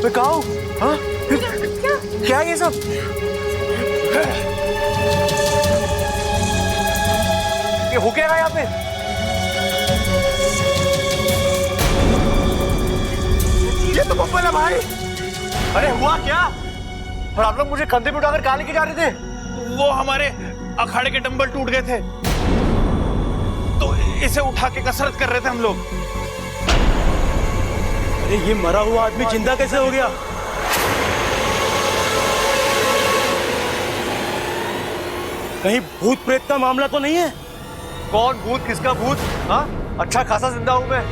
मैं कहाँ हूँ? हाँ? क्या है ये सब? ये हो क्या रहा है यहाँ पे? ये तो बब्बन है भाई। अरे हुआ क्या? और आप लोग मुझे कंधे पे उठाकर कहाँ लेके जा रहे थे? वो हमारे अखाड़े के डंबल टूट गए थे, तो इसे उठा के कसरत कर रहे थे हम लोग। अरे ये मरा हुआ आदमी जिंदा कैसे हो गया? कहीं भूत प्रेत का मामला तो नहीं है? कौन भूत, किसका भूत? हाँ, अच्छा खासा जिंदा हूं मैं।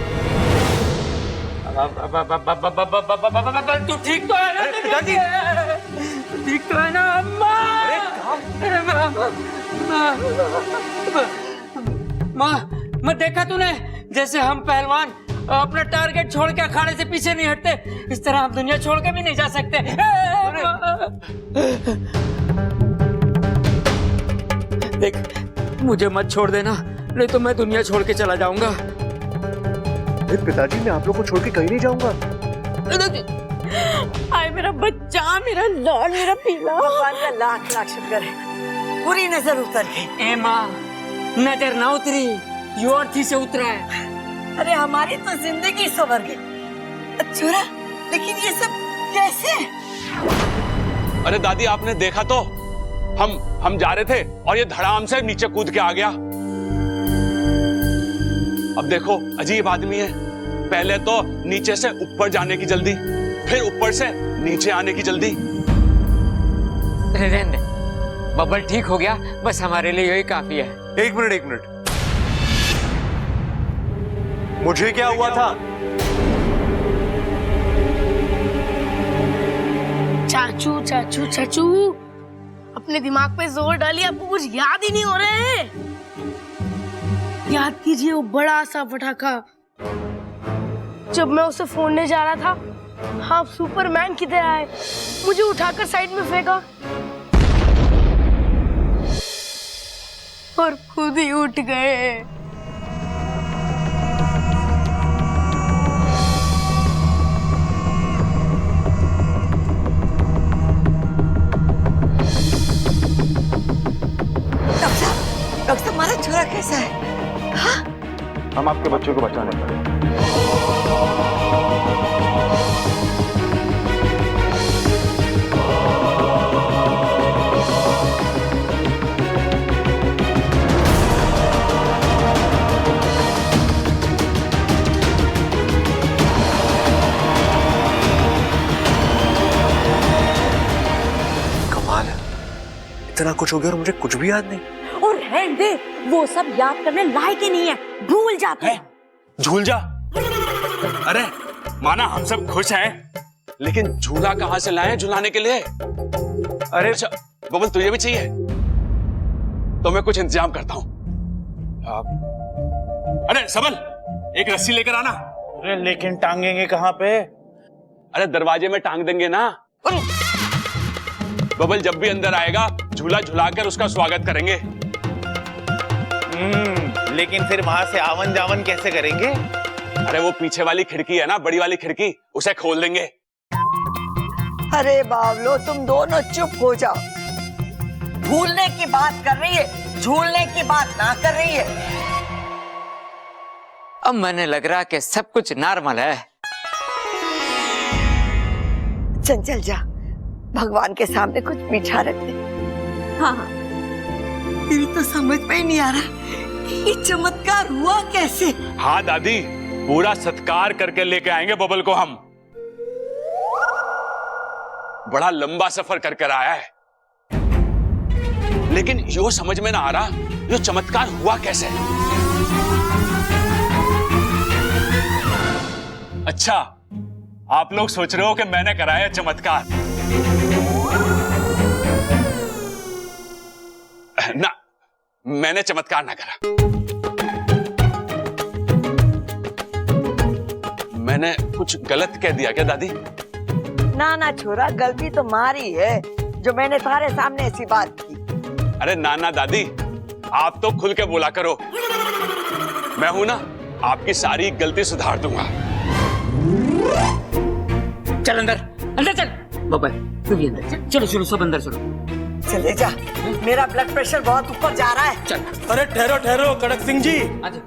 तू ठीक तो है ना? पिताजी, ठीक तो है ना? माँ देखा तूने जैसे हम पहलवान अपना टारगेट छोड़ के अखाड़े से पीछे नहीं हटते, इस तरह हम दुनिया छोड़ के भी नहीं जा सकते। देख, मुझे मत छोड़ देना, नहीं तो मैं दुनिया छोड़ के चला जाऊंगा। पिताजी, मैं आप लोग को छोड़ के कहीं नहीं जाऊंगा। आए मेरा बच्चा, मेरा लाल, मेरा पीला। भगवान का लाख लाख शुक्र है, पूरी नजर उतर गई। ए माँ, नजर ना उतरी, यो अर्थी से उतरा है। अरे हमारी तो जिंदगी संवर गई। छोरा, लेकिन ये सब कैसे? अरे दादी, आपने देखा तो, हम जा रहे थे और ये धड़ाम से नीचे कूद के आ गया। अब देखो, अजीब आदमी है, पहले तो नीचे से ऊपर जाने की जल्दी, फिर ऊपर से नीचे आने की जल्दी। रहने दे, बबल ठीक हो गया, बस हमारे लिए यही काफी है। एक मिनट, मुझे क्या हुआ था? चाचू, अपने दिमाग पे जोर डालिए, आपको कुछ याद ही नहीं हो रहा है। याद कीजिए वो बड़ा सा पटाखा, जब मैं उसे फोड़ने जा रहा था, हाँ सुपरमैन की तरह आए, मुझे उठाकर साइड में फेंका और खुद ही उठ गए। डॉक्टर साहब, हमारा छोरा कैसा है? हाँ? हम आपके बच्चों को बचाने पड़े। कमाल है, इतना कुछ हो गया और मुझे कुछ भी याद नहीं। और रहने दे, वो सब याद करने लायक ही नहीं है, भूल जाते हैं। झूल जा। अरे माना हम सब खुश हैं, लेकिन झूला कहां से लाए झुलाने के लिए? अरे अच्छा बबल, तुझे भी चाहिए तो मैं कुछ इंतजाम करता हूं। अरे सबल, एक रस्सी लेकर आना। अरे लेकिन टांगेंगे कहाँ पे? अरे दरवाजे में टांग देंगे ना। बबल जब भी अंदर आएगा, झूला झुलाकर उसका स्वागत करेंगे। लेकिन फिर वहां से आवन जावन कैसे करेंगे? अरे वो पीछे वाली खिड़की है ना, बड़ी वाली खिड़की, उसे खोल देंगे। अरे बावलो, तुम दोनों चुप हो जाओ। भूलने की बात कर रही है, झूलने की बात ना कर रही है। अब मैंने लग रहा कि सब कुछ नॉर्मल है। चंचल जा, भगवान के सामने कुछ मीठा रख दे। हाँ, मेरी तो समझ में ही नहीं आ रहा ये चमत्कार हुआ कैसे। हाँ दादी, पूरा सत्कार करके लेके आएंगे बबल को हम। बड़ा लंबा सफर कर कर आया है, लेकिन यो समझ में ना आ रहा यो चमत्कार हुआ कैसे। अच्छा, आप लोग सोच रहे हो कि मैंने कराया चमत्कार? ना, मैंने चमत्कार ना करा। मैंने कुछ गलत कह दिया क्या दादी? ना ना छोरा, गलती तो मारी है। जो मैंने तुम्हारे सामने ऐसी बात की। अरे ना ना दादी, आप तो खुल के बोला करो। मैं हूं ना, आपकी सारी गलती सुधार दूंगा। चल अंदर, अंदर चल। बबल तू भी अंदर चल। चलो चलो सब अंदर चलो। चले जा, मेरा ब्लड प्रेशर बहुत ऊपर जा रहा है। चल। अरे ठहरो ठहरो कड़क सिंह जी, आजा।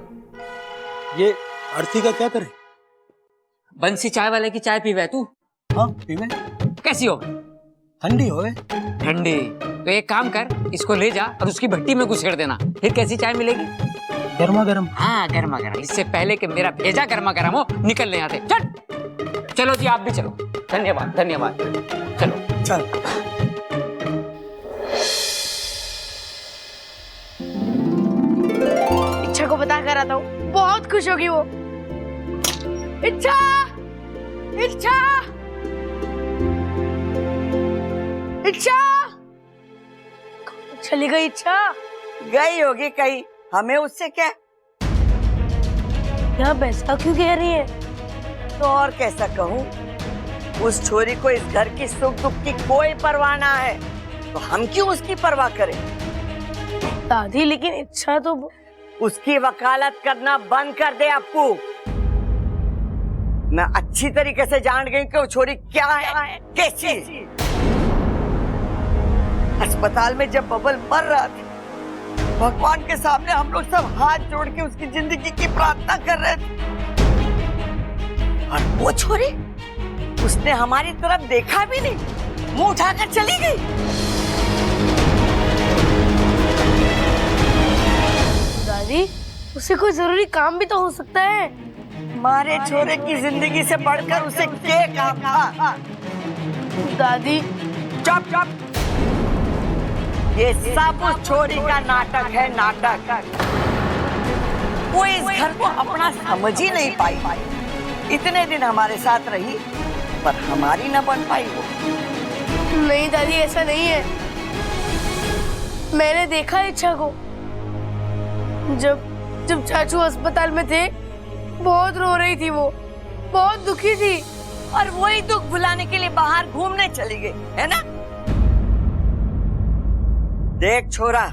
ये आरती का क्या करे? बंसी चाय वाले की चाय पीवे तू? हाँ पीवे। कैसी हो? ठंडी होवे। ठंडी? तो एक काम कर, इसको ले जा और उसकी भट्टी में घुसेड़ देना, फिर कैसी चाय मिलेगी? गर्मा गर्म। हाँ गर्मा गर्म, इससे पहले कि मेरा भेजा गर्मा गर्म हो निकल ले यहाँ से। चल। चलो जी आप भी चलो। धन्यवाद धन्यवाद। चलो चल। इच्छा को बता कर आता हूँ, बहुत खुश होगी वो। इच्छा, इच्छा, इच्छा, चली गई इच्छा। गई होगी कहीं, हमें उससे क्या? यहाँ ऐसा क्यों कह रही है? तो और कैसा कहूँ, उस छोरी को इस घर की सुख दुख की कोई परवाह ना है, तो हम क्यों उसकी परवाह करें? दादी लेकिन इच्छा तो उसकी वकालत करना बंद कर दे अप्पू। मैं अच्छी तरीके से जान गई कि वो छोरी क्या है, कैसी है। अस्पताल में जब बबल मर रहा था, भगवान के सामने हम लोग सब हाथ जोड़ के उसकी जिंदगी की प्रार्थना कर रहे थे, और वो छोरी, उसने हमारी तरफ देखा भी नहीं, मुंह उठाकर चली गई। दादी उसे कोई जरूरी काम भी तो हो सकता है। हमारे छोरे की जिंदगी से बढ़कर उसे क्या काम था? दादी चुप चुप, ये सब उस छोरी का नाटक है, नाटक। वो इस घर को अपना समझ ही नहीं पाई। इतने दिन हमारे साथ रही, पर हमारी न बन पाई वो। नहीं दादी ऐसा नहीं है, मैंने देखा इच्छा को। जब चाचू अस्पताल में थे, बहुत रो रही थी वो, बहुत दुखी थी, और वही दुख भुलाने के लिए बाहर घूमने चली गई, है ना? देख छोरा,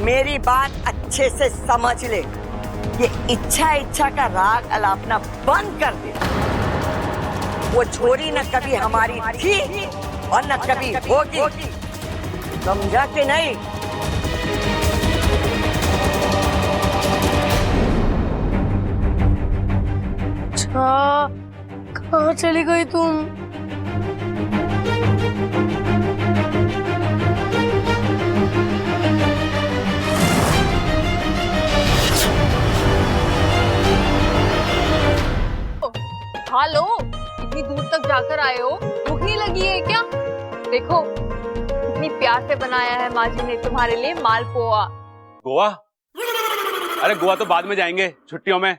मेरी बात अच्छे से समझ ले, ये इच्छा का राग अलापना बंद कर दे। वो छोरी न कभी हमारी थी और न कभी होगी, समझा कि नहीं? अच्छा, कहाँ चली गई तुम? हेलो, इतनी दूर तक जाकर आए हो, भूख नहीं लगी है क्या? देखो कितनी प्यार से बनाया है माँ जी ने तुम्हारे लिए मालपुआ। गोवा? अरे गोवा तो बाद में जाएंगे छुट्टियों में,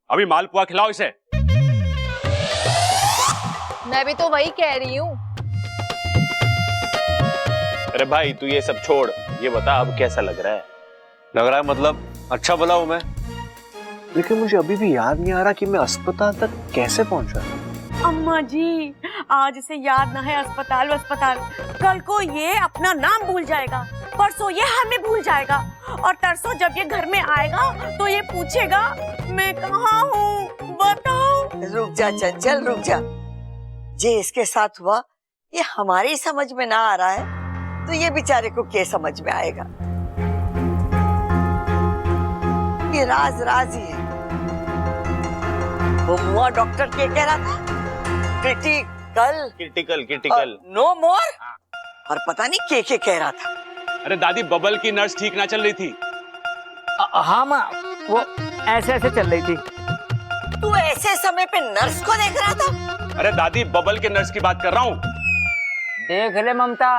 अभी मालपुआ खिलाओ इसे। मैं भी तो वही कह रही हूँ। अरे भाई तू ये सब छोड़, ये बता अब कैसा लग रहा है? लग रहा है मतलब अच्छा भला हूं मैं, लेकिन मुझे अभी भी याद नहीं आ रहा कि मैं अस्पताल तक कैसे पहुंचा। अम्मा जी, आज इसे याद ना है अस्पताल, कल को ये अपना नाम भूल जाएगा, परसों ये हमें भूल जाएगा, और तरसों जब ये घर में आएगा तो ये पूछेगा मैं कहाँ हूँ, बताओ। रुक जा चंचल, रुक जा। जे इसके साथ हुआ ये हमारी समझ में ना आ रहा है, तो ये बेचारे को क्या समझ में आएगा? ये राज राज ही है। वो मुआ डॉक्टर क्या कह रहा था? क्रिटिकल नो मोर, और पता नहीं क्या कह रहा था। अरे दादी, बबल की नर्स ठीक ना चल रही थी। हाँ माँ, वो ऐसे ऐसे चल रही थी। तू ऐसे समय पे नर्स को देख रहा था? अरे दादी, बबल के नर्स की बात कर रहा हूँ। देख ले ममता,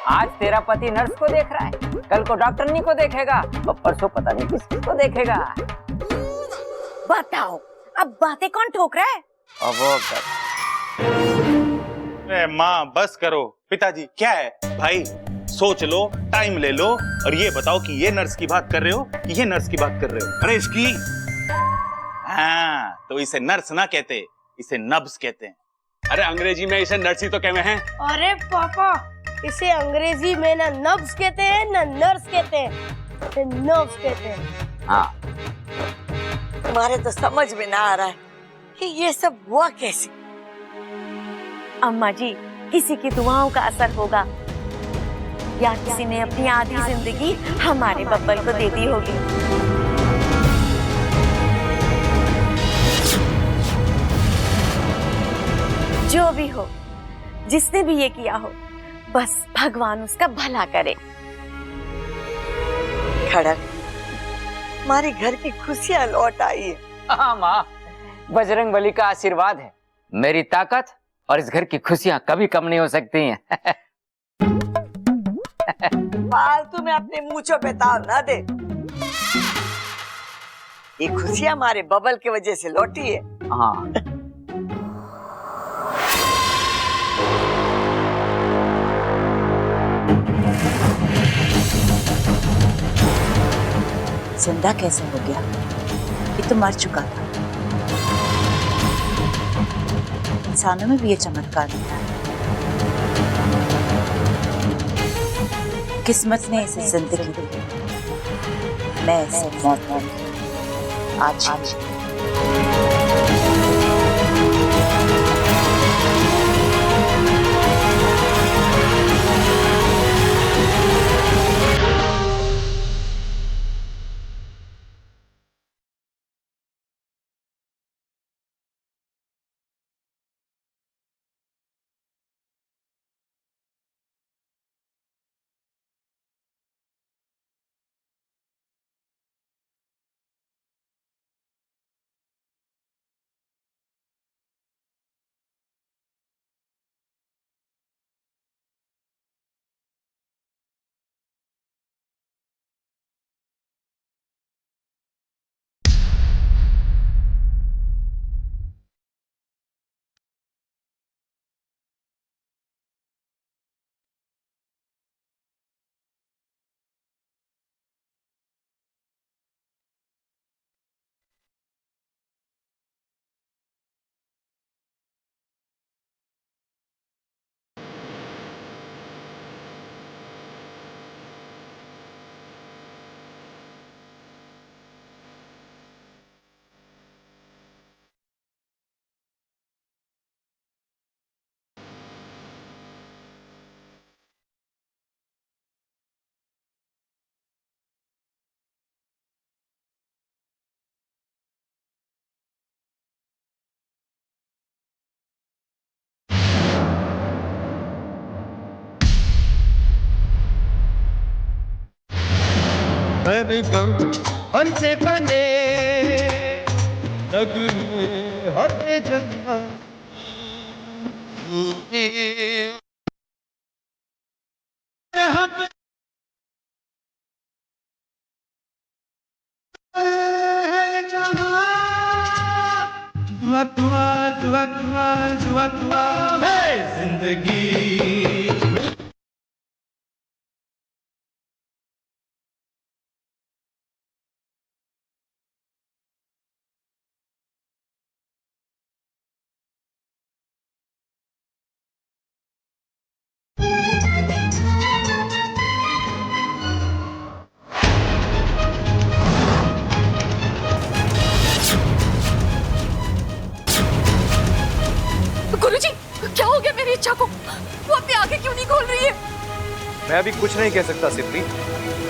आज तेरा पति नर्स को देख रहा है, कल को डॉक्टरनी को देखेगा, और परसों पता नहीं किसको देखेगा। बताओ, अब बातें कौन ठोक रहा है? अरे माँ बस करो। पिताजी क्या है भाई, सोच लो, टाइम ले लो, और ये बताओ कि ये नर्स की बात कर रहे हो कि ये नर्स की बात कर रहे हो? अरे इसकी, हाँ, तो इसे नर्स ना कहते, इसे नब्ज कहते हैं। अरे अंग्रेजी में इसे नर्सी तो कहते हैं। अरे पापा, इसे अंग्रेजी में ना नब्स कहते हैं ना नर्स कहते हैं, इसे नर्व्स कहते हैं। हाँ, तुम्हारे तो समझ में ना आ रहा है कि ये सब हुआ कैसे। अम्मा जी, किसी की दुआओं का असर होगा या किसी ने अपनी आधी जिंदगी हमारे बब्बल को दे दी होगी। जो भी हो, जिसने भी ये किया हो, बस भगवान उसका भला करे। खड़क, हमारे घर की खुशियां लौट आई है। हाँ माँ, बजरंग बली का आशीर्वाद है। मेरी ताकत और इस घर की खुशियां कभी कम नहीं हो सकती हैं। फालतू में अपने मूंछों पे ताव ना दे। ये खुशियां हमारे बबल की वजह से लौटी है। हाँ, जिंदा कैसे हो गया? ये तो मर चुका था। इंसानों में भी ये चमत्कार नहीं है। किस्मत ने इसे जिंदगी दी, मैं इसे मौत दी। आज हमसे बने नगमे होते जन्म दुआ है जिंदगी। गुरुजी, क्या हो गया मेरी इच्छा को? वो अपनी आंखें क्यों नहीं खोल रही है? मैं अभी कुछ नहीं कह सकता सिप्री,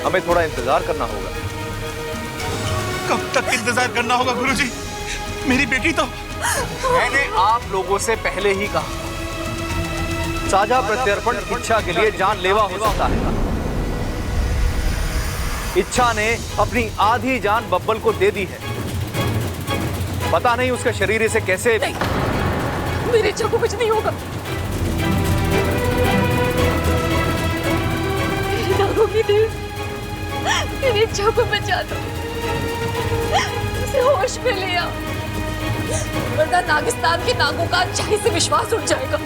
हमें थोड़ा इंतजार करना होगा। कब तक इंतजार करना होगा गुरुजी? मेरी बेटी तो। मैंने आप लोगों से पहले ही कहा, साझा प्रत्यर्पण इच्छा के लिए जानलेवा हो सकता है। इच्छा ने अपनी आधी जान बब्बल को दे दी है। पता नहीं उसका शरीर इसे कैसे। मेरी इच्छा को कुछ नहीं होगा। नागों की देव, मेरी इच्छा को बचा दो, उसे होश में ले आओ, वरना नागिस्तान के नागों का अच्छाई से विश्वास उठ जाएगा।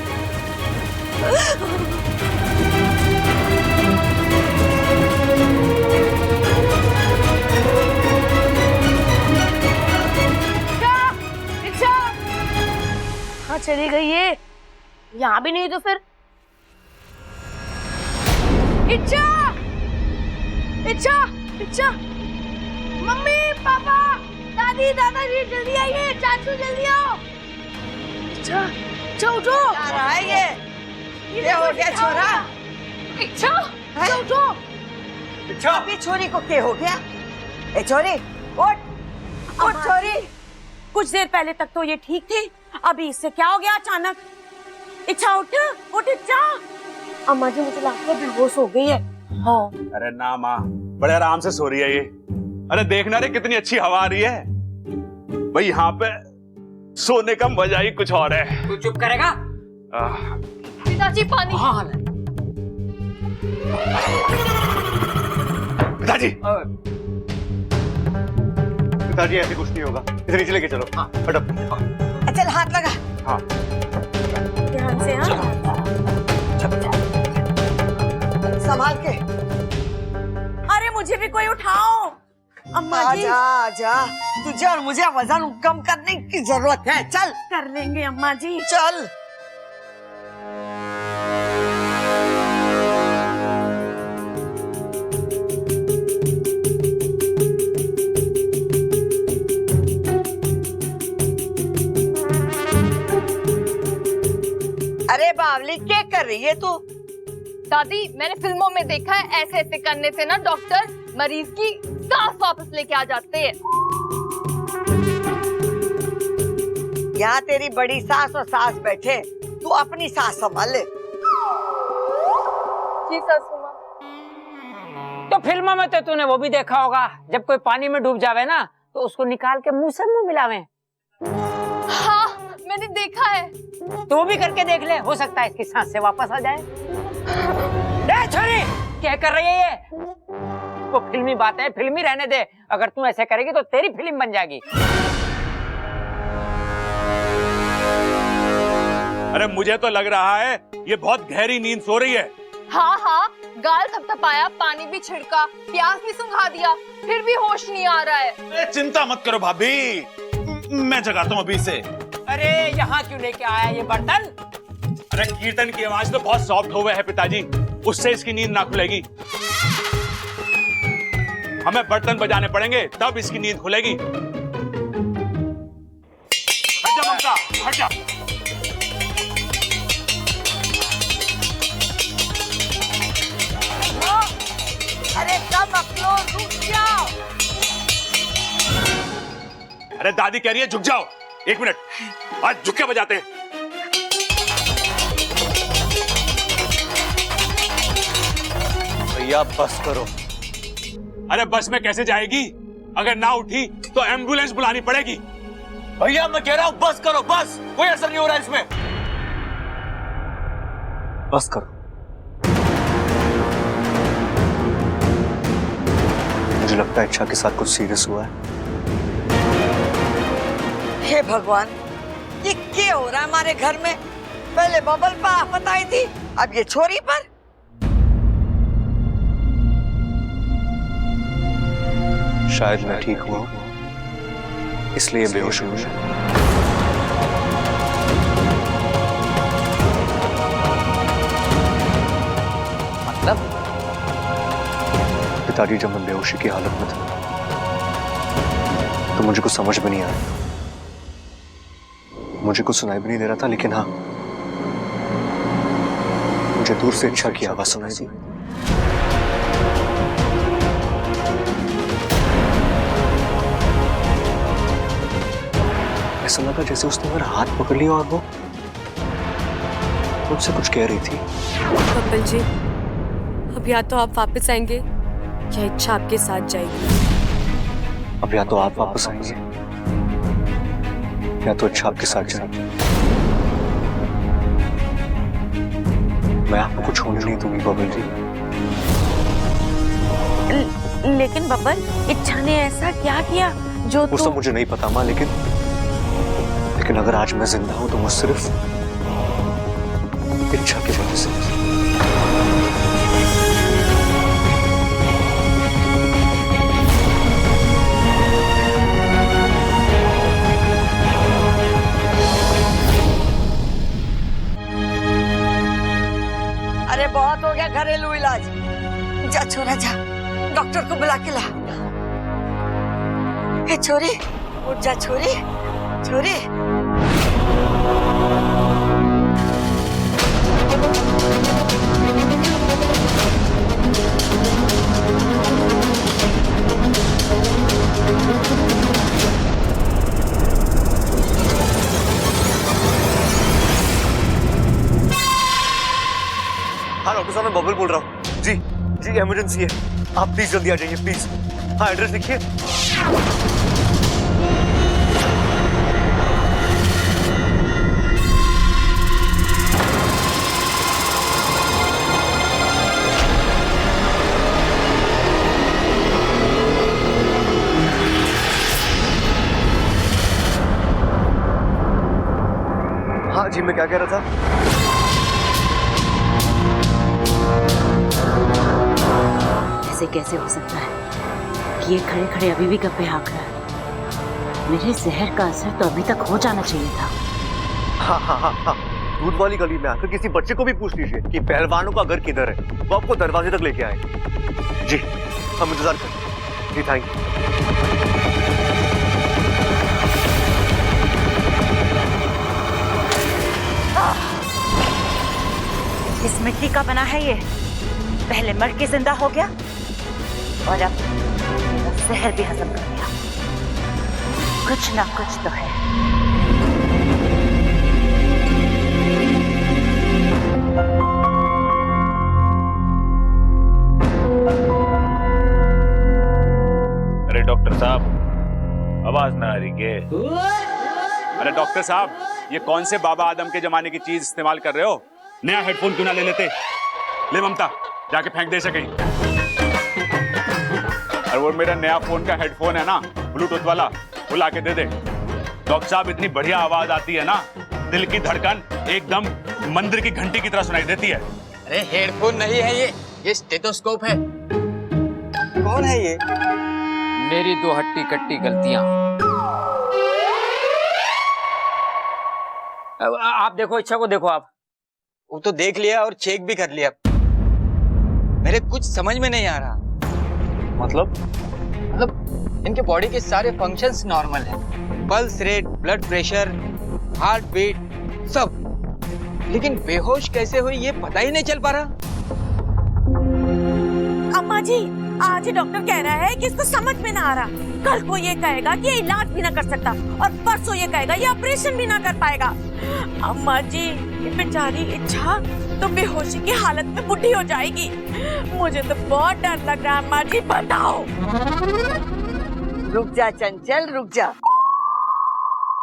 चली गई ये यहाँ भी नहीं तो फिर इच्छा इच्छा इच्छा, मम्मी पापा दादी दादाजी जल्दी आइए, चाचू जल्दी आओ। इच्छा इच्छा उठो। क्या रहा है ये हो गया छोरा? इच्छा है? उठो। इच्छा अभी छोरी को क्या हो गया? ए छोरी उठ उठ छोरी। कुछ देर पहले तक तो ये ठीक थी, अभी इससे क्या हो गया अचानक? इच्छा उठ उठ इच्छा। अम्मा जी मुझे लगता है बेहोश हो गई है। हाँ। अरे ना माँ, बड़े आराम से सो रही है ये। अरे देखना रे कितनी अच्छी हवा आ रही है भाई, यहाँ पे सोने का मजा ही कुछ और है। तू चुप करेगा? पिताजी पानी। हाँ पिताजी पिताजी ऐसे कुछ नहीं होगा, इसे नीचे लेके चलो। फटक। चल हाथ लगा। हाँ ध्यान से। हाँ संभाल के। अरे मुझे भी कोई उठाओ। अम्मा जी आजा आजा, तुझे और मुझे वजन कम करने की जरूरत है। चल कर लेंगे अम्मा जी। चल। अरे बावली क्या कर रही है तू? दादी मैंने फिल्मों में देखा है ऐसे ऐसे करने से ना डॉक्टर मरीज की सांस वापस लेके आ जाते हैं। यहाँ तेरी बड़ी सास और सास बैठे, तू अपनी सास संभाल ले। जी सासू माँ। तो फिल्मों में तो तूने वो भी देखा होगा, जब कोई पानी में डूब जावे ना तो उसको निकाल के मुंह से मुंह मिलावे। हाँ मैंने देखा है। तू भी करके देख ले, हो सकता है इसकी सांस से वापस आ जाए। छोरी क्या कर रही है ये? वो फिल्मी बात है, फिल्मी रहने दे। अगर तू ऐसे करेगी तो तेरी फिल्म बन जाएगी। अरे मुझे तो लग रहा है ये बहुत गहरी नींद सो रही है। हाँ हाँ, गाल थपथपाया, पानी भी छिड़का, प्यास भी सुंघा दिया, फिर भी होश नहीं आ रहा है। चिंता मत करो भाभी, मैं जगाता हूँ अभी से। अरे यहाँ क्यों लेके आया ये बर्तन? अरे कीर्तन की आवाज तो बहुत सॉफ्ट हो गए है पिताजी, उससे इसकी नींद ना खुलेगी। हमें बर्तन बजाने पड़ेंगे तब इसकी नींद खुलेगी। हट जा ममता, हट जा। अरे सब अपनो रुक जाओ। अरे दादी कह रही है झुक जाओ। एक मिनट, आज झुक के बजाते हैं। भैया बस करो। अरे बस में कैसे जाएगी? अगर ना उठी तो एम्बुलेंस बुलानी पड़ेगी। भैया मैं कह रहा हूँ बस करो, बस। कोई असर नहीं हो रहा इसमें। बस करो। मुझे लगता है इच्छा के साथ कुछ सीरियस हुआ है। हे भगवान, ये क्या हो रहा है हमारे घर में? पहले बबल पर आफत आई थी, अब ये छोरी पर। शायद मैं ठीक हुआ इसलिए बेहोश हूं। मतलब? पिताजी जब मैं बेहोशी की हालत में था तो मुझे कुछ समझ में नहीं आया, मुझे कुछ सुनाई भी नहीं दे रहा था, लेकिन हाँ मुझे दूर से इच्छा की आवाज सुनाई दी। ऐसा लगा जैसे उसने मेरा हाथ पकड़ लिया और वो मुझसे कुछ कह रही थी। कपिल जी, अब या तो आप वापस आएंगे या इच्छा आपके साथ जाएगी। अब या तो आप वापस आएंगे या तो इच्छा आपके साथ जाएगी। मैं आपको कुछ होने नहीं दूंगी बबल जी। लेकिन बबल, इच्छा ने ऐसा क्या किया जो वो सब मुझे नहीं पता माँ, लेकिन अगर आज मैं जिंदा हूं तो वो सिर्फ इच्छा की वजह से। क्या घरेलू इलाज? जा छोरा जा, डॉक्टर को बुला के ला। ए छोरी, उठ जा छोरी, छोरी। हाँ डॉक्टर साहब, मैं बबल बोल रहा हूँ। जी जी, इमरजेंसी है, आप प्लीज जल्दी आ जाइए प्लीज। हाँ, एड्रेस लिखिए। हाँ जी, मैं क्या कह रहा था? ऐसे कैसे हो सकता है कि ये खड़े खड़े अभी भी गप्पे हाँक रहा है? मेरे जहर का असर तो अभी तक हो जाना चाहिए था। हाँ हाँ हाँ हाँ, दूध वाली गली में आकर किसी बच्चे को भी पूछ लीजिए कि पहलवानों का घर किधर है, वो आपको दरवाजे तक लेके आए। जी, हम इंतजार करें। जी थैंक यू। इस मिट्टी का बना है ये, पहले मर के जिंदा हो गया और अब जहर भी हजम कर लिया। कुछ ना कुछ तो है। अरे डॉक्टर साहब, आवाज ना आ रही के? अरे डॉक्टर साहब, ये कौन से बाबा आदम के जमाने की चीज इस्तेमाल कर रहे हो? नया हेडफोन क्यों ना ले लेते? ले ममता, जाके फेंक दे सके। और वो मेरा नया फोन का हेडफोन है ना, ब्लूटूथ वाला, वो लाके दे दे। डॉक्टर साहब, इतनी बढ़िया आवाज आती है ना, दिल की धड़कन एकदम मंदिर की घंटी की तरह सुनाई देती है। अरे हेडफोन नहीं है ये स्टेथोस्कोप है। कौन है ये? मेरी दो हट्टी कट्टी गलतियां। आप देखो, इच्छा को देखो आप। वो तो देख लिया और चेक भी कर लिया, मेरे कुछ समझ में नहीं आ रहा। मतलब इनके बॉडी के सारे फंक्शंस नॉर्मल हैं, pulse rate, blood pressure, heartbeat सब, लेकिन बेहोश कैसे हुई ये पता ही नहीं चल पा रहा। अम्मा जी, आज ही डॉक्टर कह रहा है कि इसको समझ में ना आ रहा। कल को ये कहेगा कि ये इलाज भी ना कर सकता और परसों ये कहेगा ये ऑपरेशन भी ना कर पाएगा। अम्मा जी, ये बेचारी इच्छा तो बेहोशी की हालत में बुढ़ी हो जाएगी। मुझे तो बहुत डर लग रहा है अम्मा जी, बताओ। रुक जा चंचल, रुक जा।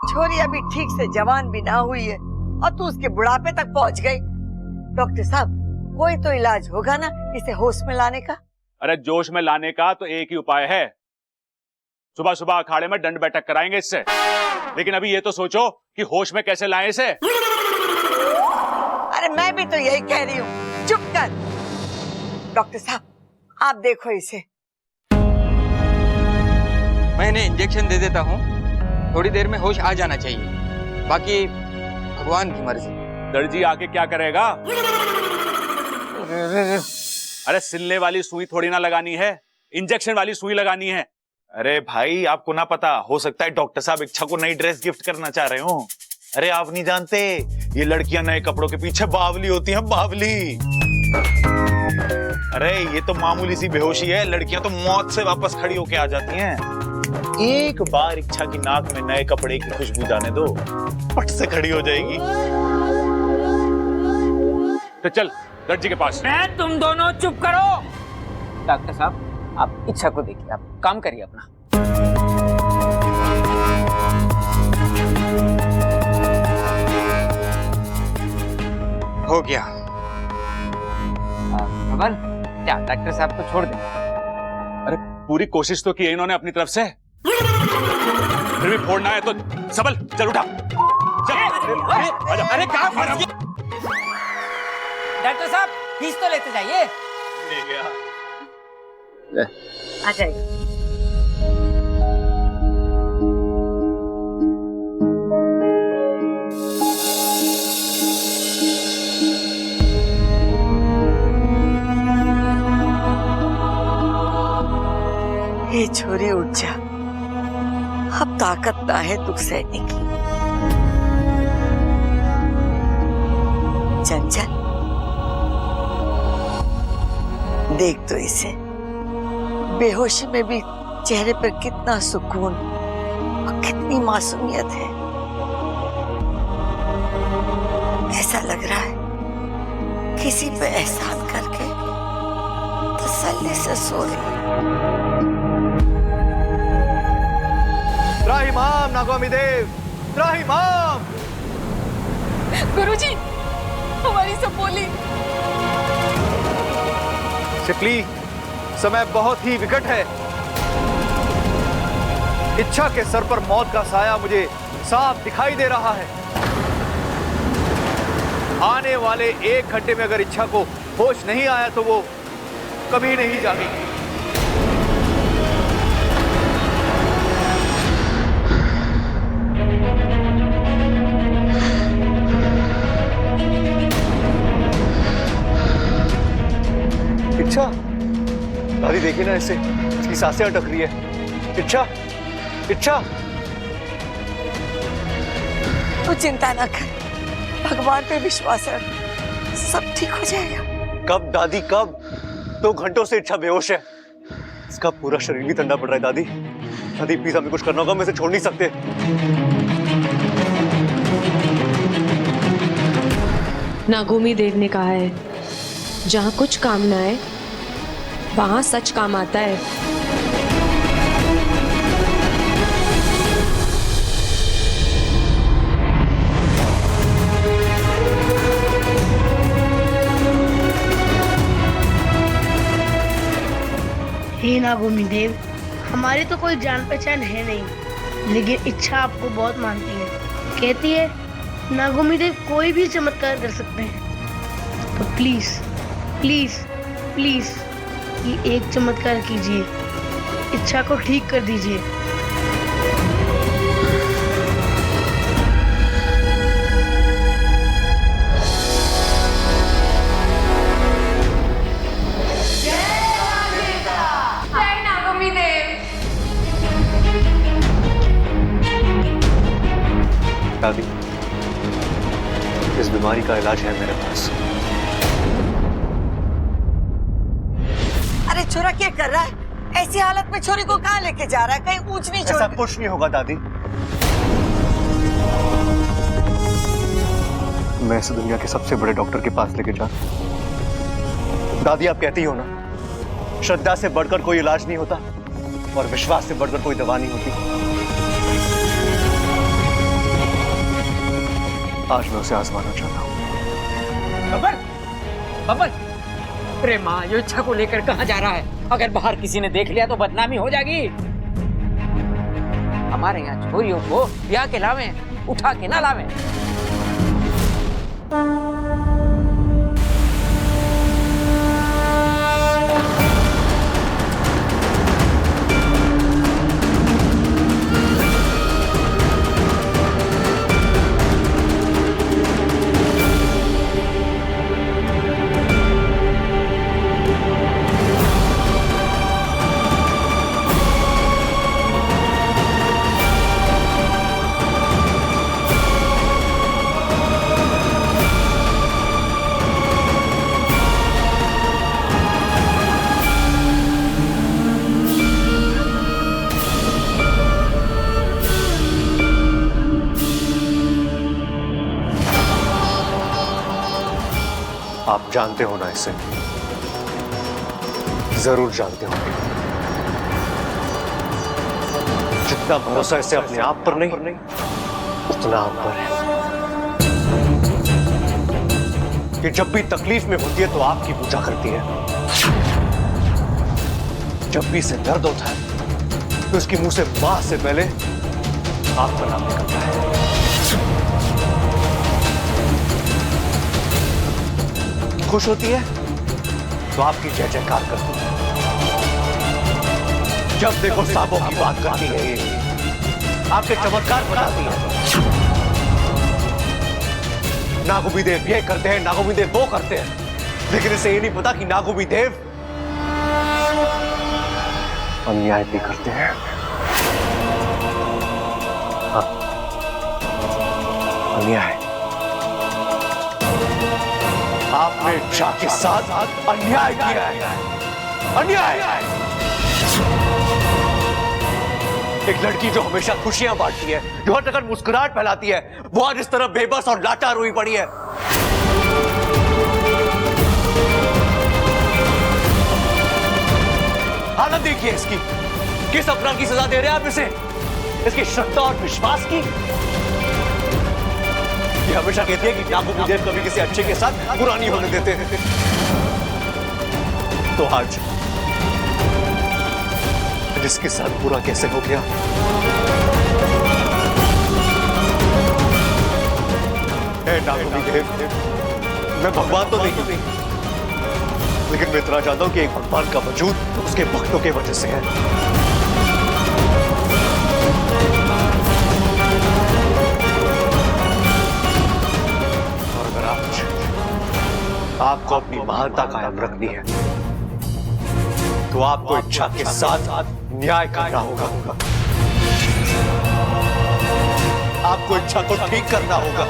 छोरी अभी ठीक से जवान भी ना हुई है और तू उसके बुढ़ापे तक पहुंच गई। डॉक्टर साहब, कोई तो इलाज होगा ना इसे होश में लाने का? अरे जोश में लाने का तो एक ही उपाय है, सुबह सुबह अखाड़े में दंड बैठक कराएंगे इससे। लेकिन अभी ये तो सोचो कि होश में कैसे लाएं इसे। अरे मैं भी तो यही कह रही हूँ, चुप कर। डॉक्टर साहब, आप देखो इसे। मैं इन्हें इंजेक्शन दे देता हूँ, थोड़ी देर में होश आ जाना चाहिए, बाकी भगवान की मर्जी। दर्जी आके क्या करेगा? अरे सिलने वाली सुई थोड़ी ना लगानी है, इंजेक्शन वाली सुई लगानी है। अरे भाई, आपको ना पता, हो सकता है डॉक्टर साहब इच्छा को नई ड्रेस गिफ्ट करना चाह रहे हो। अरे आप नहीं जानते, ये लड़कियां नए कपड़ों के पीछे बावली होती हैं, बावली। अरे ये तो मामूली सी बेहोशी है, लड़कियां तो मौत से वापस खड़ी होके आ जाती हैं। एक बार इच्छा की नाक में नए कपड़े की खुशबू जाने दो, पट से खड़ी हो जाएगी। तो चल दर्जी के पास। मैं, तुम दोनों चुप करो। डॉक्टर साहब, आप इच्छा को देखिए, आप काम करिए अपना। हो गया। भगवान, क्या डॉक्टर साहब को छोड़ दें? अरे पूरी कोशिश तो की है इन्होंने अपनी तरफ से, फिर भी फोड़ना है तो सबल चल उठा, चल। अरे कहाँ फंस गया? डॉक्टर साहब, फीस तो लेते जाइए। ले गया। आ जाएगा। छोरी उठ जा, अब ताकत ना है दुख सहने की। चंचल देख तो इसे, बेहोशी में भी चेहरे पर कितना सुकून और कितनी मासूमियत है। ऐसा लग रहा है किसी पे एहसान करके तसल्ली से सो रही है। त्राहिमाम नागोमी देव, त्राहिमाम। गुरुजी, हमारी सब बोली। सिपली, समय बहुत ही विकट है। इच्छा के सर पर मौत का साया मुझे साफ दिखाई दे रहा है। आने वाले 1 घंटे में अगर इच्छा को होश नहीं आया तो वो कभी नहीं जागेगी। इच्छा, दादी देखिए ना इसे, इसकी सांसें अटक रही है। इच्छा, इच्छा। तू चिंता ना कर, भगवान पे विश्वास रख, सब ठीक हो जाएगा। कब दादी, कब? 2 घंटों से इच्छा बेहोश है। इसका पूरा शरीर भी ठंडा पड़ रहा है। दादी, दादी प्लीज हमें कुछ करना होगा, हम इसे छोड़ नहीं सकते। नागोमी देव ने कहा है, जहाँ कुछ काम ना आए वहाँ सच काम आता है। हे नागोमी देव, हमारी तो कोई जान पहचान है नहीं, लेकिन इच्छा आपको बहुत मानती है। कहती है नागोमी देव कोई भी चमत्कार कर सकते हैं। तो प्लीज प्लीज प्लीज ये एक चमत्कार कीजिए, इच्छा को ठीक कर दीजिए। जय नागोमी देव। दादी, इस बीमारी का इलाज है मेरे पास। अरे छोरा क्या कर रहा है? ऐसी हालत में छोरी को कहाँ लेके जा रहा है? कहीं ऊंच नीच ऐसा कुछ नहीं होगा दादी। मैं इस दुनिया के सबसे बड़े डॉक्टर के पास लेके जा। दादी, आप कहती हो ना, श्रद्धा से बढ़कर कोई इलाज नहीं होता और विश्वास से बढ़कर कोई दवा नहीं होती। आज मैं उसे आजमाना चाहता हूँ। बबल, बबल, अरे माँ, ये इच्छा को लेकर कहाँ जा रहा है? अगर बाहर किसी ने देख लिया तो बदनामी हो जाएगी। हमारे यहाँ छोरियों को ब्याह के लावे, उठा के ना लावे। आप जानते हो ना इसे, जरूर जानते हो। जितना भरोसा इसे अपने आप पर नहीं, उतना आप पर है। कि जब भी तकलीफ में होती है तो आपकी पूजा करती है, जब भी इसे दर्द होता है तो इसके मुंह से मां से पहले आपका नाम निकलता है। खुश होती है तो आपकी जय जयकार करती है। जब देखो सांपों की बात करती है, आपके चमत्कार बताती है। नागोमी देव ये करते हैं, नागोमी देव वो करते हैं, लेकिन इसे ये नहीं पता कि नागोमी देव अन्याय भी करते हैं। हाँ, अन्याय। आपने इच्छा के साथ अन्याय किया है। अन्याय। एक लड़की जो हमेशा खुशियां बांटती है, जो हर जगह मुस्कुराहट फैलाती है, वो आज इस तरह बेबस और लाचार हुई पड़ी है। हालत देखिए इसकी। किस अपराध की सजा दे रहे हैं आप इसे? इसकी श्रद्धा और विश्वास की। ये हमेशा कहती है कि नागो देव कभी किसी अच्छे के साथ बुरा नहीं होने देते। तो आज जिसके साथ बुरा कैसे हो गया? हे नागो देव, मैं भगवान तो नहीं, लेकिन मैं इतना जानता हूं कि एक भगवान का वजूद उसके भक्तों के वजह से है। और अगर आपको अपनी महानता कायम रखनी है तो आपको इच्छा के साथ न्याय करना होगा। आपको इच्छा को ठीक करना होगा।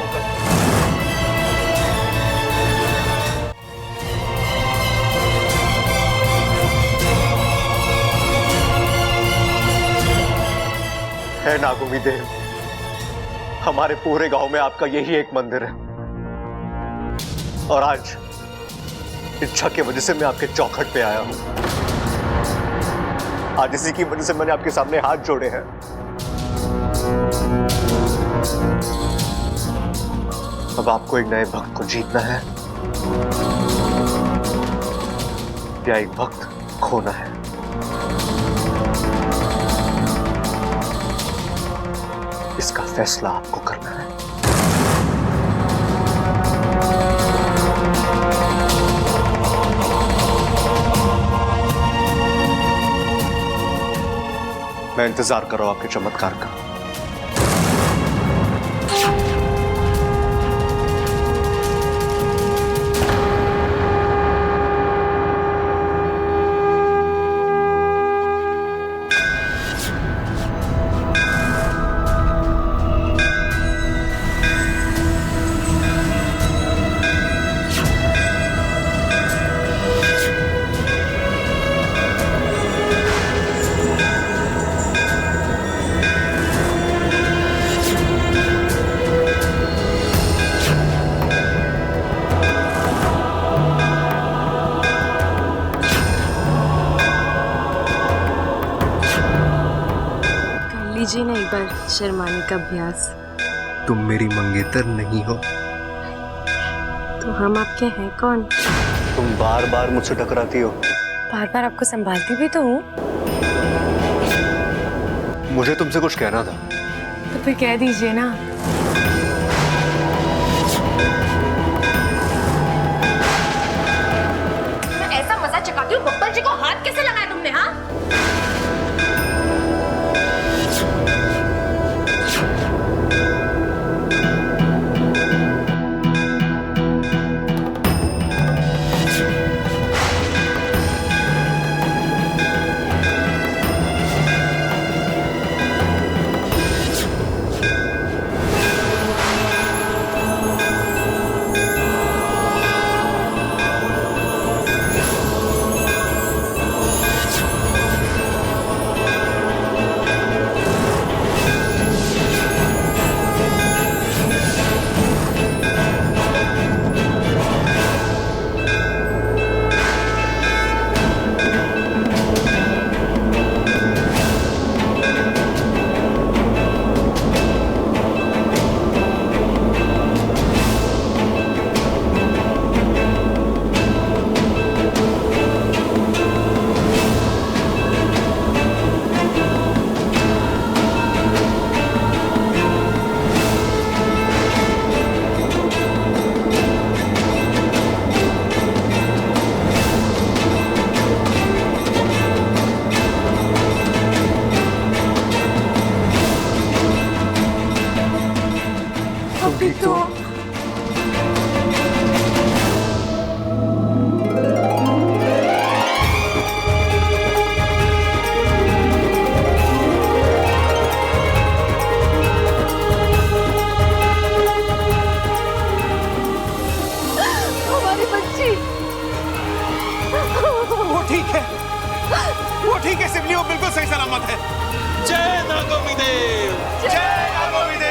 है नागुमी देव, हमारे पूरे गांव में आपका यही एक मंदिर है और आज इच्छा की वजह से मैं आपके चौखट पे आया हूं। आज इसी की वजह से मैंने आपके सामने हाथ जोड़े हैं। अब आपको एक नए भक्त को जीतना है या एक भक्त खोना है। इसका फैसला आपको करना है। मैं इंतजार कर रहा हूं आपके चमत्कार का। लीजिए ना एक बार शर्माने का अभ्यास। तुम मेरी मंगेतर नहीं हो। तो हम आपके हैं कौन? तुम बार बार मुझसे टकराती हो। बार बार आपको संभालती भी तो हूँ। मुझे तुमसे कुछ कहना था। तो फिर कह दीजिए ना। मैं ऐसा मजा चकाती हूँ, बब्बर जी को हाथ कैसे लगाया तुमने? हाँ, सलामत है। जय नागोमी देव, जय नागोमी देव।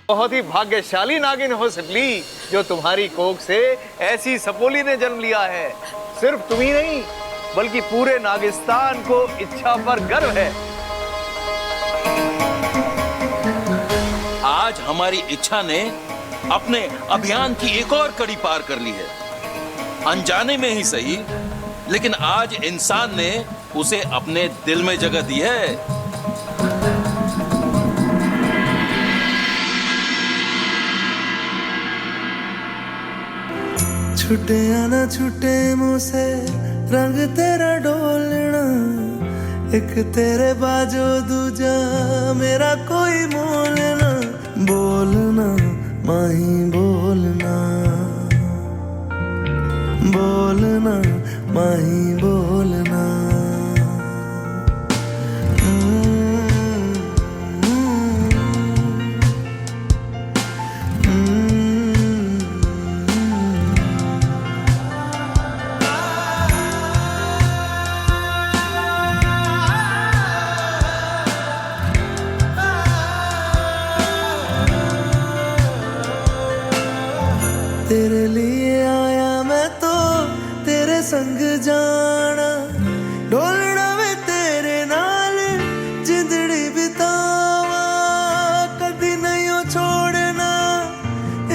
बहुत ही भाग्यशाली नागिन हो सकली जो तुम्हारी कोख से ऐसी सपोली ने जन्म लिया है। सिर्फ तुम ही नहीं बल्कि पूरे नागिस्तान को इच्छा पर गर्व है। आज हमारी इच्छा ने अपने अभियान की एक और कड़ी पार कर ली है। अनजाने में ही सही, लेकिन आज इंसान ने उसे अपने दिल में जगह दी है। छुटे या ना छुटे मुँह से रंग तेरा डोलना, एक तेरे बाजो दूजा मेरा कोई मोल ना। बोलना माही बोलना, बोलना माही बोलना। तेरे लिए आया मैं तो तेरे संग जाना, डोलना वे तेरे नाल जिंदड़ी बितावा। कदी नहीं हो छोड़ना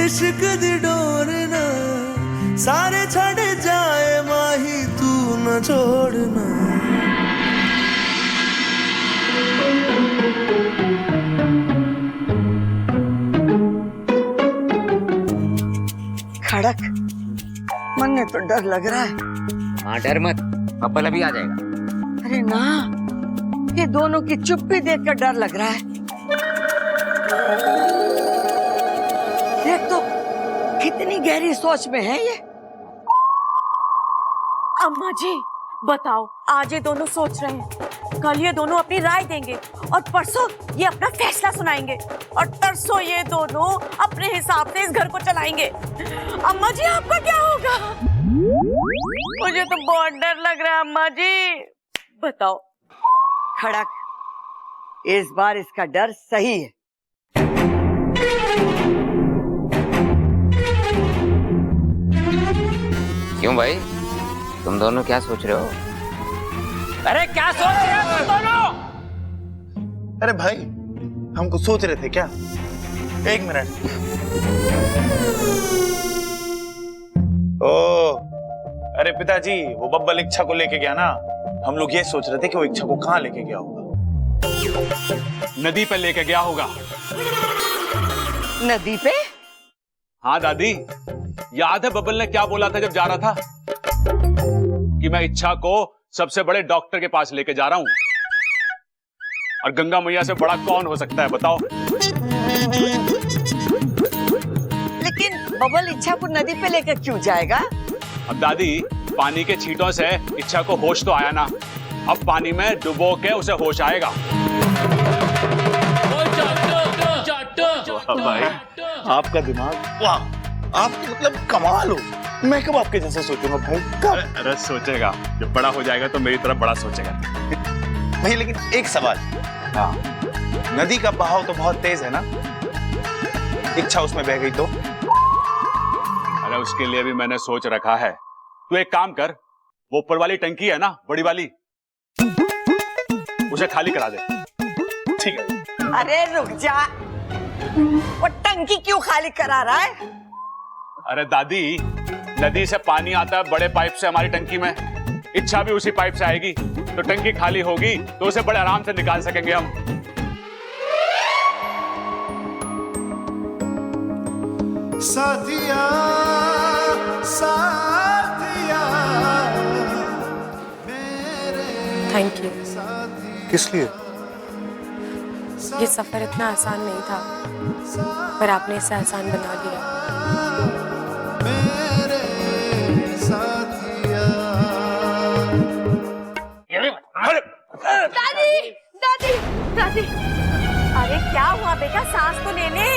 इश्क दी डोरना, सारे छड़ जाए माही तू न छोड़ना। खड़क, मन में तो डर लग रहा है। हाँ डर मत, बब्बल अभी आ जाएगा। अरे ना, ये दोनों की चुप्पी देखकर डर लग रहा है। देख तो कितनी गहरी सोच में है ये। अम्मा जी बताओ, आज ये दोनों सोच रहे हैं, कल ये दोनों अपनी राय देंगे और परसों ये अपना फैसला सुनाएंगे और तरसों ये दोनों अपने हिसाब से इस घर को चलाएंगे। अम्मा जी आपका क्या होगा? मुझे तो बहुत डर लग रहा है अम्मा जी। बताओ। खड़क, इस बार इसका डर सही है। क्यों भाई, तुम दोनों क्या सोच रहे हो? अरे क्या सोच रहे हो तुम दोनों? अरे भाई, हम कुछ सोच रहे थे क्या? एक मिनट। ओ, अरे पिताजी, वो बब्बल इच्छा को लेके गया ना, हम लोग ये सोच रहे थे कि वो इच्छा को कहाँ लेके गया होगा। नदी पे लेके गया होगा। नदी पे? हाँ दादी, याद है बब्बल ने क्या बोला था जब जा रहा था? कि मैं इच्छा को सबसे बड़े डॉक्टर के पास लेके जा रहा हूं। और गंगा मैया से बड़ा कौन हो सकता है बताओ? लेकिन बब्बल इच्छा को नदी पे लेकर क्यों जाएगा? अब दादी, पानी के छींटों से इच्छा को होश तो आया ना, अब पानी में डुबो के उसे होश आएगा। भाई, आपका दिमाग, वाह, आप मतलब कमाल हो। मैं कब आपके जैसा सोचूंगा भाई, कब? अरे सोचेगा, जब बड़ा हो जाएगा तो मेरी तरफ बड़ा सोचेगा। भाई लेकिन एक सवाल, हाँ, नदी का बहाव तो बहुत तेज है ना, इच्छा उसमें बह गई तो? अरे उसके लिए भी मैंने सोच रखा है। तू एक काम कर, वो ऊपर वाली टंकी है ना, बड़ी वाली, उसे खाली करा दे। ठीक है। अरे रुक जा, वो टंकी क्यों खाली करा रहा है? अरे दादी, नदी से पानी आता है बड़े पाइप से हमारी टंकी में, इच्छा भी उसी पाइप से आएगी, तो टंकी खाली होगी तो उसे बड़े आराम से निकाल सकेंगे हम। साथिया साथिया थैंक यू। किस लिए? ये सफर इतना आसान नहीं था, पर आपने इसे आसान बना दिया। मेरे साथिया। दादी दादी दादी, अरे क्या हुआ बेटा, सांस तो ले ले।